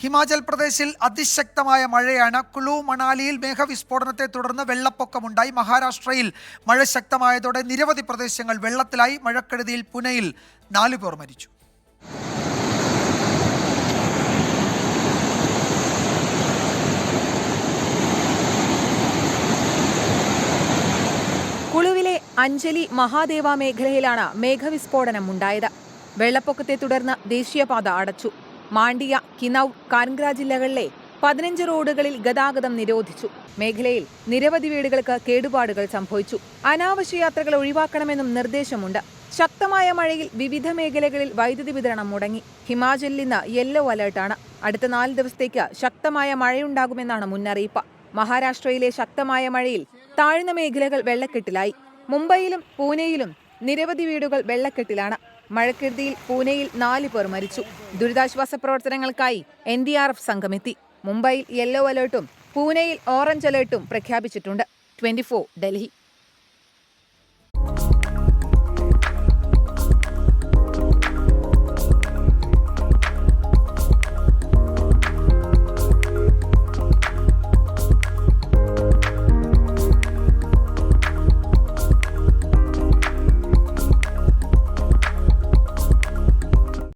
ഹിമാചൽ പ്രദേശിൽ അതിശക്തമായ മഴയാണ്. കുളു മണാലിയിൽ മേഘവിസ്ഫോടനത്തെ തുടർന്ന് വെള്ളപ്പൊക്കമുണ്ടായി. മഹാരാഷ്ട്രയിൽ മഴ ശക്തമായതോടെ നിരവധി പ്രദേശങ്ങൾ വെള്ളത്തിലായി. മഴക്കെടുതിയിൽ പുനെയിൽ 4 പേർ മരിച്ചു. കുളുവിലെ അഞ്ജലി മഹാദേവ മേഖലയിലാണ് മേഘവിസ്ഫോടനം ഉണ്ടായത്. വെള്ളപ്പൊക്കത്തെ തുടർന്ന് ദേശീയപാത അടച്ചു. മാണ്ഡിയ, കിനൌർ, കാൻഗ്ര ജില്ലകളിലെ 15 റോഡുകളിൽ ഗതാഗതം നിരോധിച്ചു. മേഖലയിൽ നിരവധി വീടുകൾക്ക് കേടുപാടുകൾ സംഭവിച്ചു. അനാവശ്യ യാത്രകൾ ഒഴിവാക്കണമെന്നും നിർദ്ദേശമുണ്ട്. ശക്തമായ മഴയിൽ വിവിധ മേഖലകളിൽ വൈദ്യുതി വിതരണം മുടങ്ങി. ഹിമാചലിൽ ഇന്ന് യെല്ലോ അലർട്ടാണ്. അടുത്ത 4 ദിവസത്തേക്ക് ശക്തമായ മഴയുണ്ടാകുമെന്നാണ് മുന്നറിയിപ്പ്. മഹാരാഷ്ട്രയിലെ ശക്തമായ മഴയിൽ താഴ്ന്ന മേഖലകൾ വെള്ളക്കെട്ടിലായി. മുംബൈയിലും പൂനെയിലും നിരവധി വീടുകൾ വെള്ളക്കെട്ടിലാണ്. മഴക്കെടുതിയിൽ പൂനെയിൽ 4 പേർ മരിച്ചു. ദുരിതാശ്വാസ പ്രവർത്തനങ്ങൾക്കായി NDRF സംഘമെത്തി. മുംബൈയിൽ യെല്ലോ അലർട്ടും പൂനെയിൽ ഓറഞ്ച് അലർട്ടും പ്രഖ്യാപിച്ചിട്ടുണ്ട്. 24 ഡൽഹി.